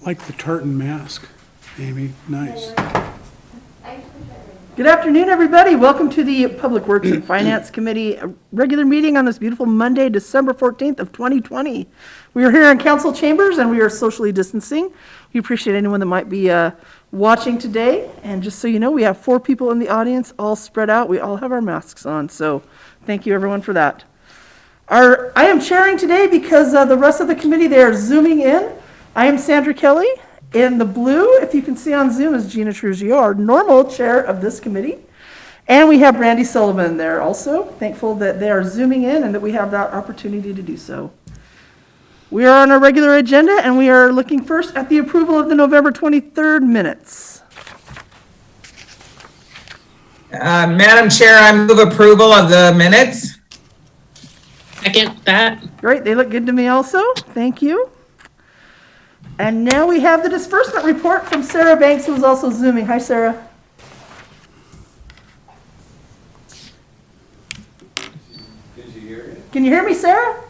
Like the tartan mask, Amy. Nice. Good afternoon, everybody. Welcome to the Public Works and Finance Committee regular meeting on this beautiful Monday, December 14th of 2020. We are here in council chambers and we are socially distancing. We appreciate anyone that might be watching today. And just so you know, we have 4 people in the audience, all spread out. We all have our masks on, so thank you everyone for that. I am chairing today because the rest of the committee, they are zooming in. I am Sandra Kelly. In the blue, if you can see on Zoom, is Gina Trujillo, our normal chair of this committee. And we have Brandy Sullivan there also. Thankful that they are zooming in and that we have that opportunity to do so. We are on our regular agenda and we are looking first at the approval of the November 23rd minutes. Madam Chair, I move approval of the minutes. Second that. Great, they look good to me also. Thank you. And now we have the disbursement report from Sarah Banks, who is also zooming. Hi, Sarah. Did you hear it? Can you hear me, Sarah?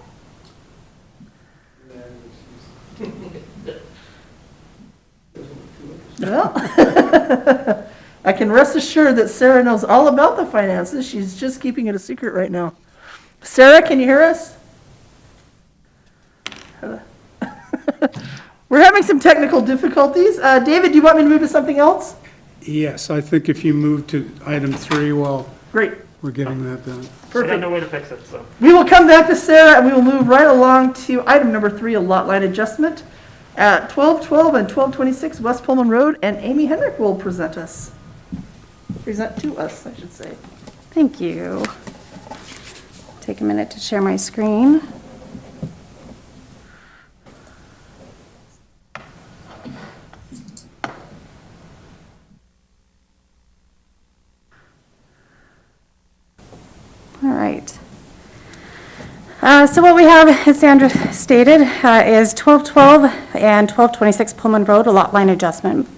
Well, I can rest assured that Sarah knows all about the finances. She's just keeping it a secret right now. Sarah, can you hear us? We're having some technical difficulties. David, do you want me to move to something else? Yes, I think if you move to item 3, well, Great. we're getting that done. Perfect. I got no way to fix it, so. We will come back to Sarah and we will move right along to item number 3, a lot line adjustment at 1212 and 1226 West Pullman Road, and Amy Henrik will present to us, I should say. Thank you. Take a minute to share my screen. All right. So what we have, as Sandra stated, is 1212 and 1226 Pullman Road, a lot line adjustment.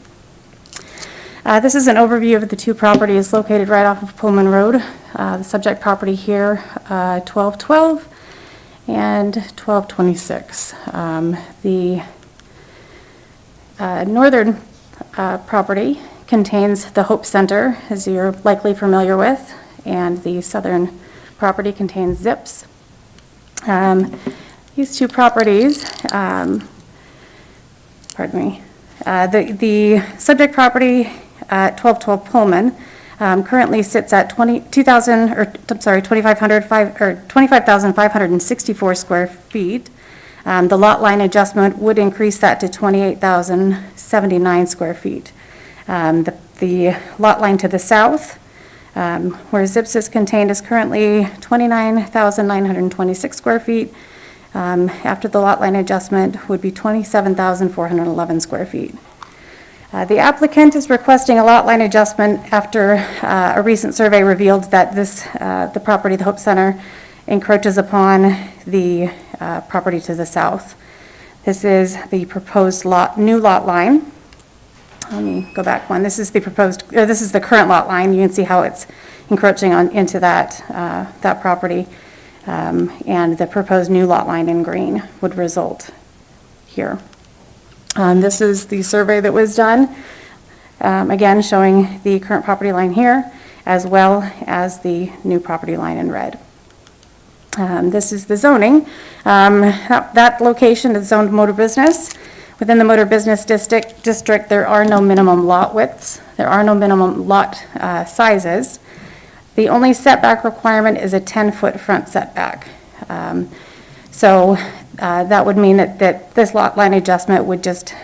This is an overview of the 2 properties located right off of Pullman Road. The subject property here, 1212 and 1226. The northern property contains the Hope Center, as you're likely familiar with, and the southern property contains Zips. These 2 properties, pardon me, the subject property at 1212 Pullman currently sits at 25,564 square feet. The lot line adjustment would increase that to 28,079 square feet. The lot line to the south, where Zips is contained, is currently 29,926 square feet. After the lot line adjustment would be 27,411 square feet. The applicant is requesting a lot line adjustment after a recent survey revealed that the property, the Hope Center, encroaches upon the property to the south. This is the proposed new lot line. Let me go back one. This is the current lot line. You can see how it's encroaching into that property. And the proposed new lot line in green would result here. This is the survey that was done, again showing the current property line here, as well as the new property line in red. This is the zoning. That location is zoned motor business. Within the motor business district, there are no minimum lot widths. There are no minimum lot sizes. The only setback requirement is a 10-foot front setback. So that would mean that this lot line adjustment would just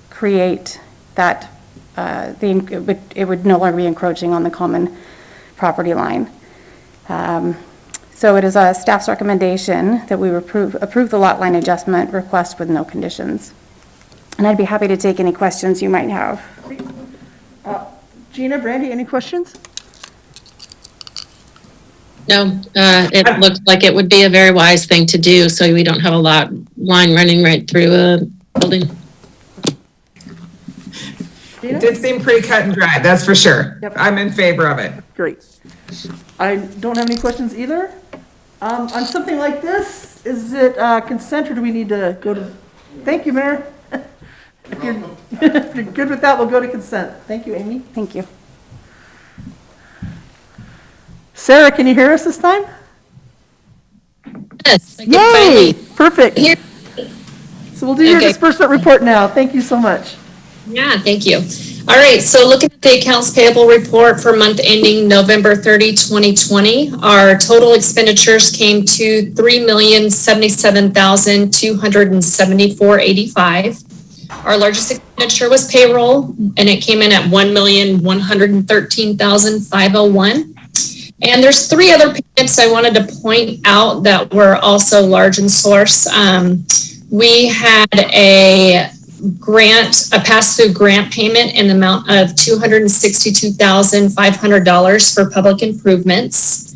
create that, it would no longer be encroaching on the common property line. So it is a staff's recommendation that we approve the lot line adjustment request with no conditions. And I'd be happy to take any questions you might have. Gina, Brandy, any questions? No, it looks like it would be a very wise thing to do so we don't have a lot line running right through a building. It did seem pretty cut and dry, that's for sure. Yep. I'm in favor of it. Great. I don't have any questions either. On something like this, is it consent or do we need to go to, thank you, Mayor. If you're good with that, we'll go to consent. Thank you, Amy. Thank you. Sarah, can you hear us this time? Yes. I can Yay! finally Perfect. hear. So we'll do your Okay. disbursement report now. Thank you so much. Yeah, thank you. All right, so looking at the accounts payable report for month ending November 30, 2020, our total expenditures came to $3,077,274.85. Our largest expenditure was payroll, and it came in at $1,113,501. And there's three other payments I wanted to point out that were also large in source. We had a pass-through grant payment in the amount of $262,500 for public improvements.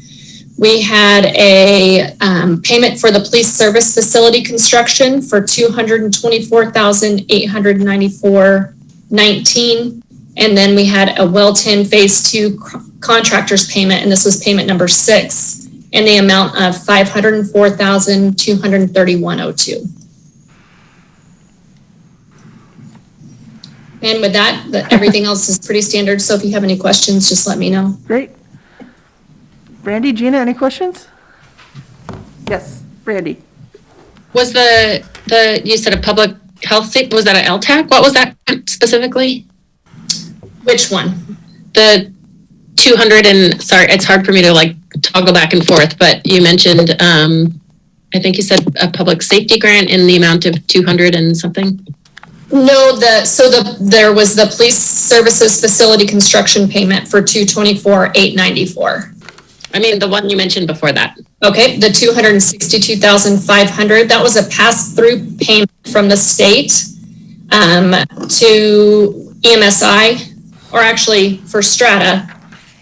We had a payment for the police service facility construction for $224,894.19. And then we had a well 10 phase 2 contractors payment, and this was payment number 6 in the amount of $504,231.02. And with that, everything else is pretty standard. So if you have any questions, just let me know. Great. Brandy, Gina, any questions? Yes, Brandy. Was you said a public health, was that an LTAC? What was that specifically? Which one? The 200 sorry, it's hard for me to like toggle back and forth, but you mentioned, I think you said a public safety grant in the amount of 200 and something. No, there was the police services facility construction payment for $224,894. I mean, the one you mentioned before that. Okay, the $262,500, that was a pass-through payment from the state to EMSI, or actually for Strata,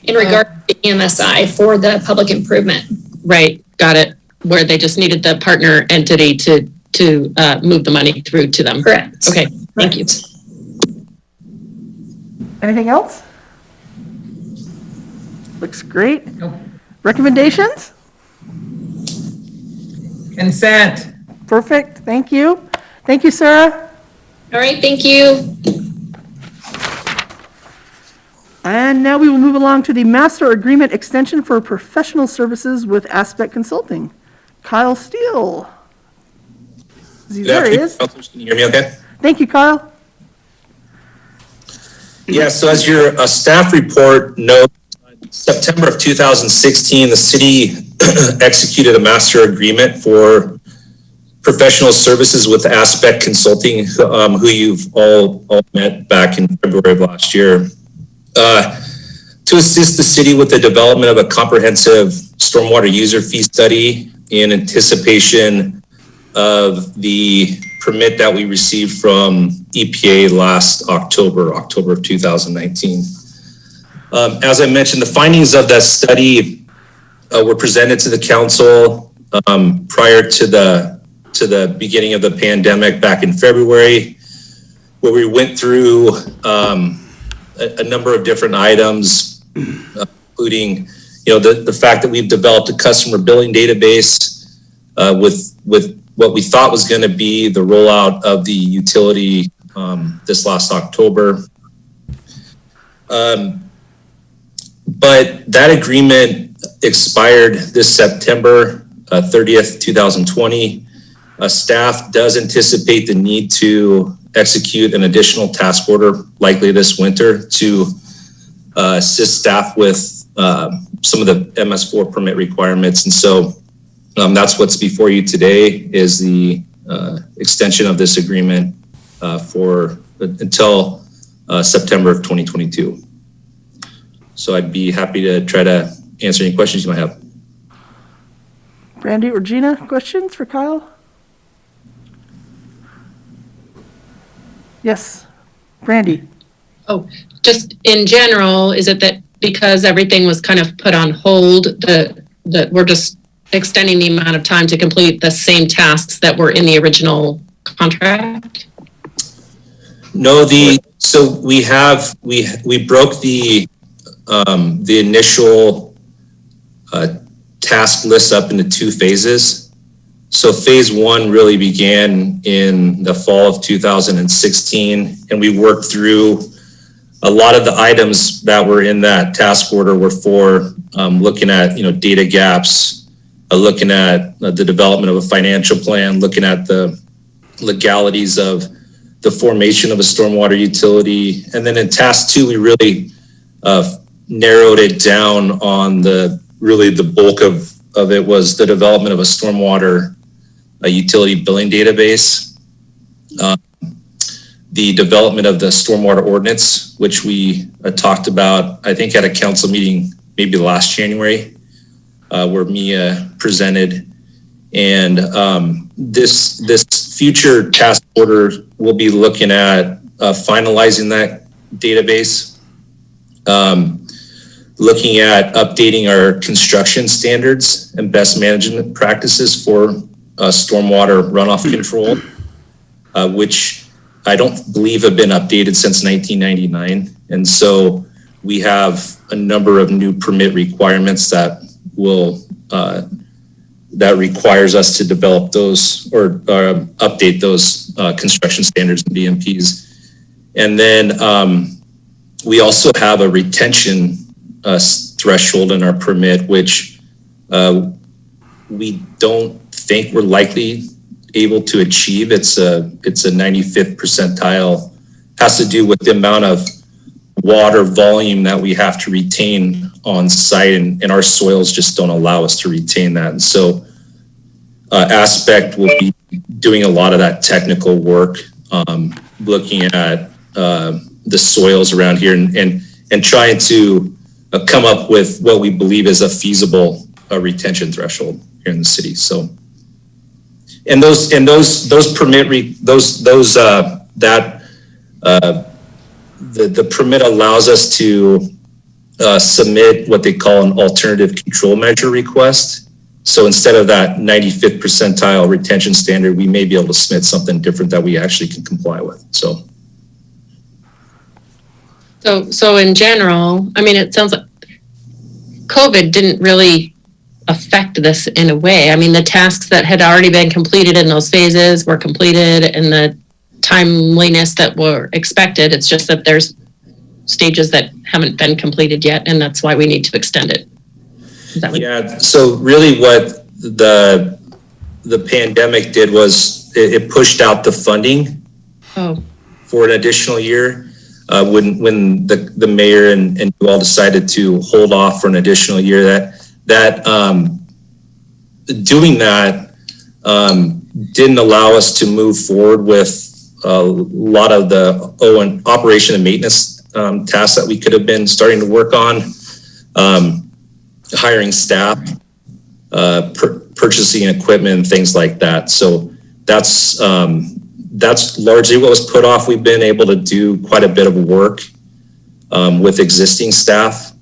in regard to EMSI for the public improvement. Right, got it. Where they just needed the partner entity to move the money through to them. Correct. Okay, thank you. Anything else? Looks great. Nope. Recommendations? Consent. Perfect, thank you. Thank you, Sarah. All right, thank you. And now we will move along to the master agreement extension for professional services with Aspect Consulting. Kyle Steele. There he is. Councilors, can you hear me okay? Thank you, Kyle. Yeah, so as your staff report notes, September of 2016, the city executed a master agreement for professional services with Aspect Consulting, who you've all met back in February of last year, to assist the city with the development of a comprehensive stormwater user fee study in anticipation of the permit that we received from EPA last October of 2019. As I mentioned, the findings of that study were presented to the council prior to the beginning of the pandemic back in February, where we went through a number of different items, including, the fact that we've developed a customer billing database with what we thought was going to be the rollout of the utility this last October. But that agreement expired this September 30th, 2020. Staff does anticipate the need to execute an additional task order likely this winter to assist staff with some of the MS4 permit requirements. And so that's what's before you today is the extension of this agreement until September of 2022. So I'd be happy to try to answer any questions you might have. Brandy or Gina, questions for Kyle? Yes, Brandy. Oh, just in general, is it that because everything was kind of put on hold, that we're just extending the amount of time to complete the same tasks that were in the original contract? No, so we broke the initial task list up into two phases. So phase one really began in the fall of 2016, and we worked through a lot of the items that were in that task order were for looking at, data gaps, looking at the development of a financial plan, looking at the legalities of the formation of a stormwater utility. And then in task two, we really narrowed it down on the bulk of it was the development of a stormwater utility billing database, the development of the stormwater ordinance, which we talked about, I think at a council meeting, maybe last January, where Mia presented. And this future task order will be looking at finalizing that database, looking at updating our construction standards and best management practices for stormwater runoff control, which I don't believe have been updated since 1999. And so we have a number of new permit requirements that will that requires us to develop those or update those construction standards and BMPs. And then we also have a retention threshold in our permit, which we don't think we're likely able to achieve. It's a 95th percentile, has to do with the amount of water volume that we have to retain on site, and our soils just don't allow us to retain that. And so Aspect will be doing a lot of that technical work, looking at the soils around here and trying to come up with what we believe is a feasible retention threshold here in the city. So, and those permit the permit allows us to submit what they call an alternative control measure request. So instead of that 95th percentile retention standard, we may be able to submit something different that we actually can comply with. So in general, I mean, it sounds like COVID didn't really affect this in a way. I mean, the tasks that had already been completed in those phases were completed and the timeliness that were expected. It's just that there's stages that haven't been completed yet, and that's why we need to extend it. Yeah, so really what the pandemic did was it pushed out the funding for an additional year. When the mayor and you all decided to hold off for an additional year, that doing that didn't allow us to move forward with a lot of the operation and maintenance tasks that we could have been starting to work on, hiring staff, purchasing equipment, things like that. So that's largely what was put off. We've been able to do quite a bit of work with existing staff.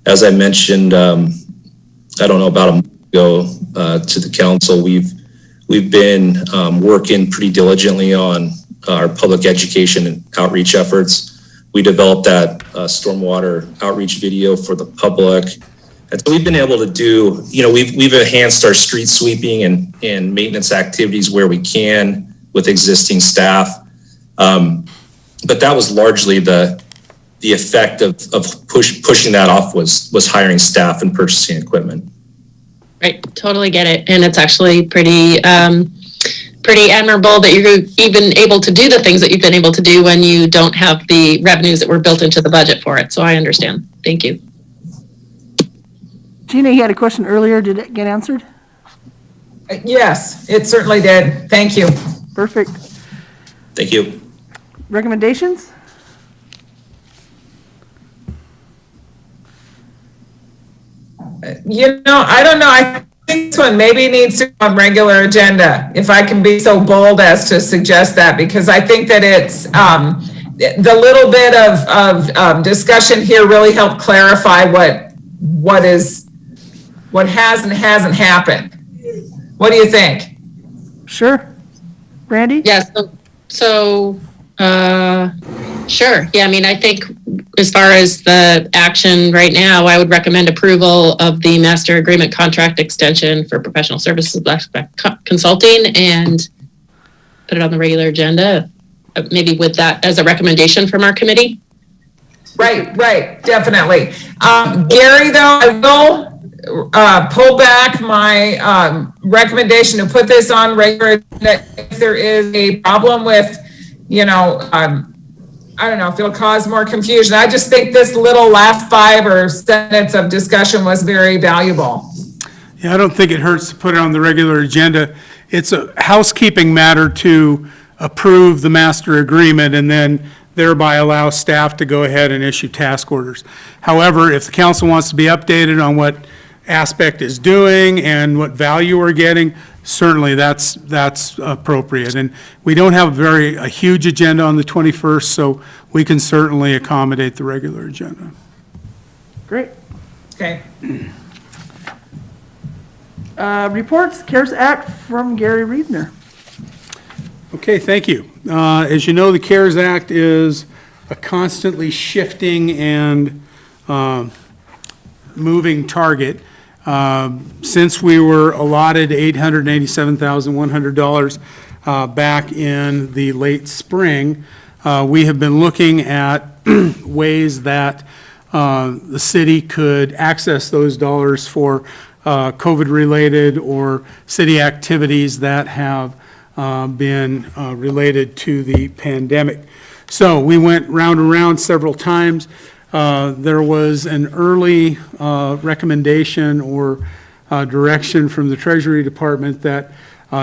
As I mentioned, I don't know, about a month ago to the council, we've been working pretty diligently on our public education and outreach efforts. We developed that stormwater outreach video for the public. And so we've been able to do, we've enhanced our street sweeping and maintenance activities where we can with existing staff. But that was largely the effect of pushing that off was hiring staff and purchasing equipment. Right, totally get it. And it's actually pretty admirable that you're even able to do the things that you've been able to do when you don't have the revenues that were built into the budget for it. So I understand. Thank you. Gina, you had a question earlier. Did it get answered? Yes, it certainly did. Thank you. Perfect. Thank you. Recommendations? I don't know. I think this one maybe needs to go on regular agenda, if I can be so bold as to suggest that, because I think that it's the little bit of discussion here really helped clarify what has and hasn't happened. What do you think? Sure. Randy? Yes. So Sure. Yeah, I mean, I think as far as the action right now, I would recommend approval of the master agreement contract extension for professional services consulting and put it on the regular agenda, maybe with that as a recommendation from our committee. Right, definitely. Gary, though, I will pull back my recommendation to put this on regular if there is a problem with, I don't know if it'll cause more confusion. I just think this little last 5 or minutes of discussion was very valuable. Yeah, I don't think it hurts to put it on the regular agenda. It's a housekeeping matter to approve the master agreement and then thereby allow staff to go ahead and issue task orders. However, if the council wants to be updated on what Aspect is doing and what value we're getting, certainly that's appropriate. And we don't have a huge agenda on the 21st, so we can certainly accommodate the regular agenda. Great. Okay. Reports, CARES Act from Gary Reedner. Okay, thank you. As you know, the CARES Act is a constantly shifting and moving target. Since we were allotted $887,100 back in the late spring, we have been looking at ways that the city could access those dollars for COVID-related or city activities that have been related to the pandemic. So we went round and round several times. There was an early recommendation or direction from the Treasury Department that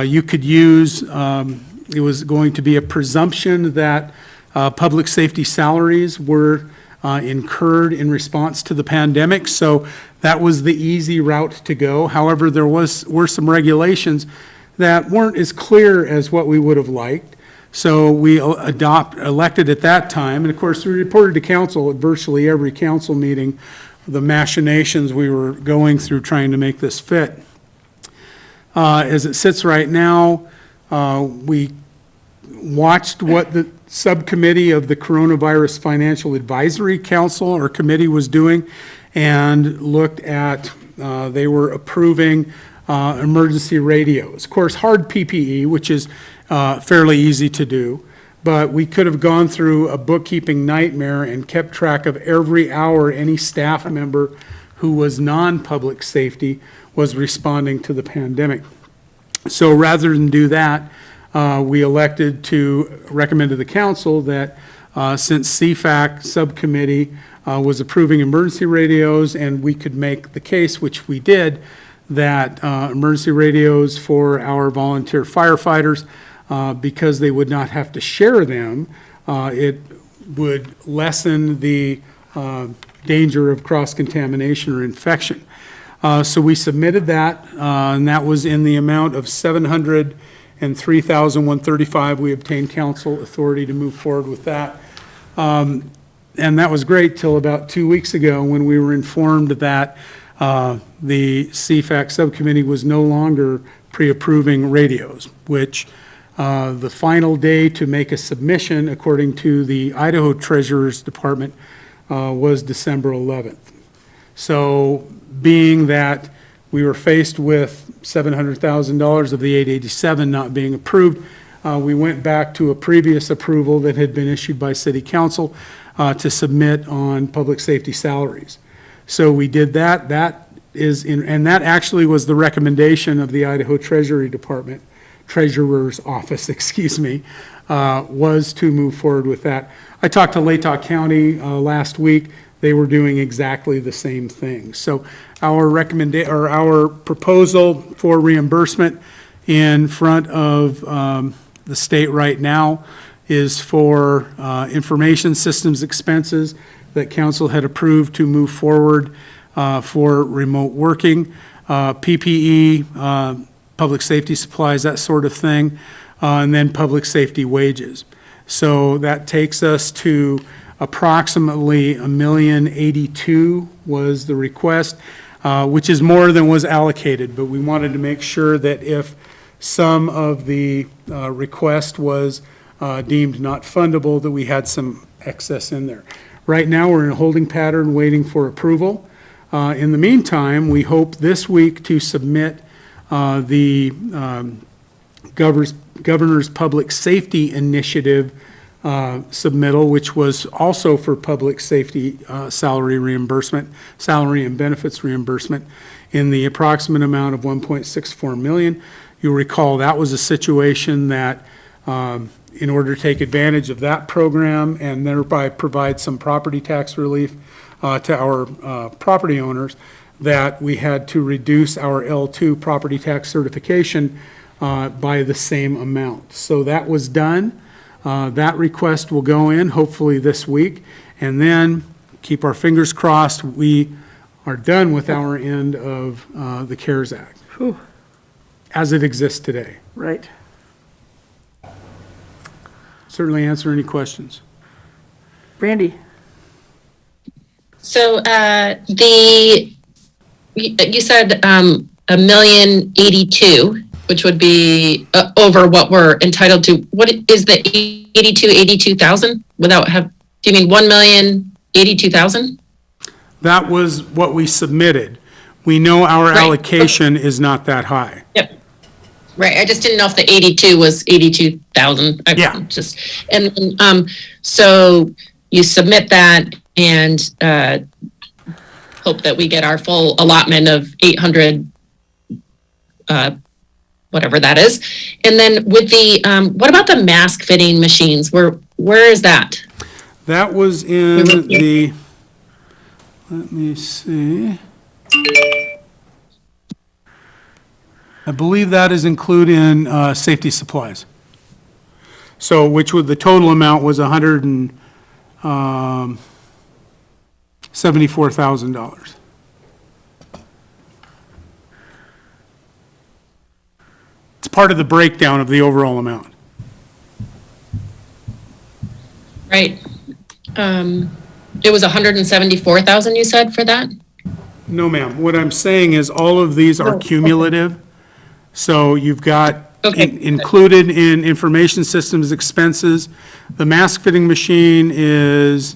you could use, it was going to be a presumption that public safety salaries were incurred in response to the pandemic. So that was the easy route to go. However, there were some regulations that weren't as clear as what we would have liked. So we elected at that time, and of course, we reported to council at virtually every council meeting the machinations we were going through trying to make this fit. As it sits right now, we watched what the subcommittee of the Coronavirus Financial Advisory Council or committee was doing and looked at, they were approving emergency radios. Of course, hard PPE, which is fairly easy to do, but we could have gone through a bookkeeping nightmare and kept track of every hour any staff member who was non-public safety was responding to the pandemic. So rather than do that, we elected to recommend to the council that since CFAC subcommittee was approving emergency radios and we could make the case, which we did, that emergency radios for our volunteer firefighters, because they would not have to share them, it would lessen the danger of cross-contamination or infection. So we submitted that, and that was in the amount of $703,135. We obtained council authority to move forward with that. And that was great till about 2 weeks ago when we were informed that the CFAC subcommittee was no longer pre-approving radios, which the final day to make a submission, according to the Idaho Treasurer's Department, was December 11th. So being that we were faced with $700,000 of the 887 not being approved, we went back to a previous approval that had been issued by City Council to submit on public safety salaries. So we did that. That is in, and that actually was the recommendation of the Idaho Treasury Department, Treasurer's Office, excuse me, was to move forward with that. I talked to Latah County last week. They were doing exactly the same thing. So our our proposal for reimbursement in front of the state right now is for information systems expenses that council had approved to move forward for remote working, PPE, public safety supplies, that sort of thing, and then public safety wages. So that takes us to approximately $1,082,000 was the request, which is more than was allocated, but we wanted to make sure that if some of the request was deemed not fundable, that we had some excess in there. Right now, we're in a holding pattern waiting for approval. In the meantime, we hope this week to submit the Governor's Public Safety Initiative submittal, which was also for public safety salary reimbursement, salary and benefits reimbursement in the approximate amount of 1.64 million. You'll recall that was a situation that in order to take advantage of that program and thereby provide some property tax relief to our property owners, that we had to reduce our L2 property tax certification by the same amount. So that was done. That request will go in hopefully this week, and then keep our fingers crossed, we are done with our end of the CARES Act as it exists today. Right. Certainly answer any questions. Brandy? So you said $1,082,000, which would be over what we're entitled to. What is the 82,000 without have? Do you mean 1,082,000? That was what we submitted. We know our Right. allocation is not that high. Yep. Right. I just didn't know if the 82 was 82,000. Yeah. Just and so you submit that and hope that we get our full allotment of 800, whatever that is. And then with the what about the mask fitting machines? Where is that? That was in the, let me see. I believe that is included in safety supplies. So, which would, the total amount was $174,000. It's part of the breakdown of the overall amount. Right. It was 174,000 you said for that? No, ma'am. What I'm saying is all of these are cumulative. So you've got Okay. included in information systems expenses, the mask fitting machine is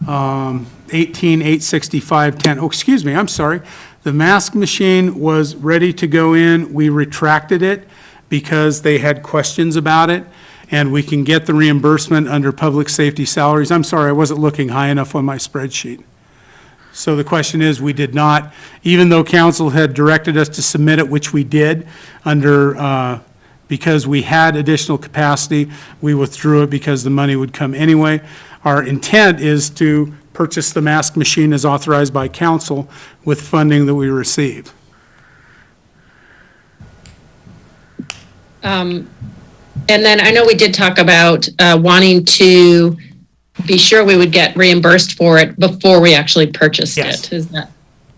18,865.10. Oh, excuse me, I'm sorry. The mask machine was ready to go in. We retracted it because they had questions about it, and we can get the reimbursement under public safety salaries. I'm sorry, I wasn't looking high enough on my spreadsheet. So the question is, we did not, even though council had directed us to submit it, which we did, under, because we had additional capacity, we withdrew it because the money would come anyway. Our intent is to purchase the mask machine as authorized by council with funding that we receive. And then I know we did talk about wanting to be sure we would get reimbursed for it before we actually purchased Yes. it. Is that,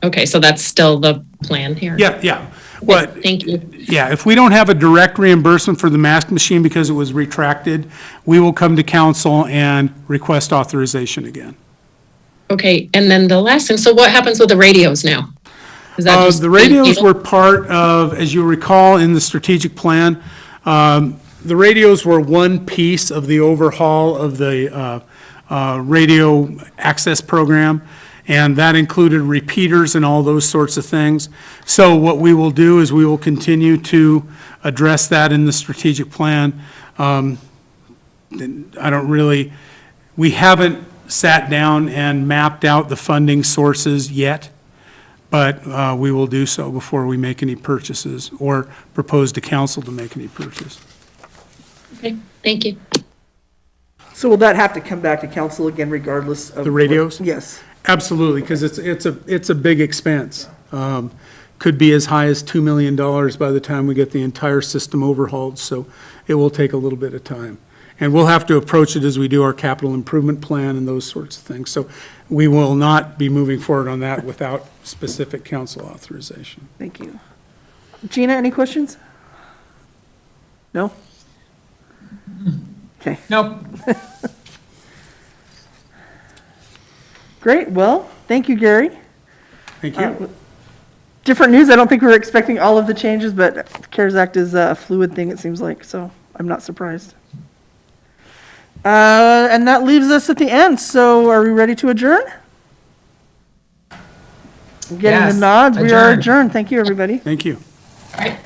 okay, so that's still the plan here? Yeah. What, Thank you. yeah, if we don't have a direct reimbursement for the mask machine because it was retracted, we will come to council and request authorization again. Okay, and then the last thing, so what happens with the radios now? Is that just The radios were part of, as you recall, in the strategic plan, the radios were one piece of the overhaul of the radio access program, and that included repeaters and all those sorts of things. So what we will do is we will continue to address that in the strategic plan. I don't really, we haven't sat down and mapped out the funding sources yet, but we will do so before we make any purchases or propose to council to make any purchase. Okay, thank you. So will that have to come back to council again regardless of? The radios? Yes. Absolutely, because it's a big expense. Could be as high as $2 million by the time we get the entire system overhauled, so it will take a little bit of time. And we'll have to approach it as we do our capital improvement plan and those sorts of things. So we will not be moving forward on that without specific council authorization. Thank you. Gina, any questions? No? Okay, Nope. great. Well, thank you, Gary. Thank you. Different news. I don't think we were expecting all of the changes, but the CARES Act is a fluid thing, it seems like, so I'm not surprised. And that leaves us at the end. So are we ready to adjourn? Getting Yes, the nods. We are adjourn. adjourned. Thank you, everybody. Thank you. All right.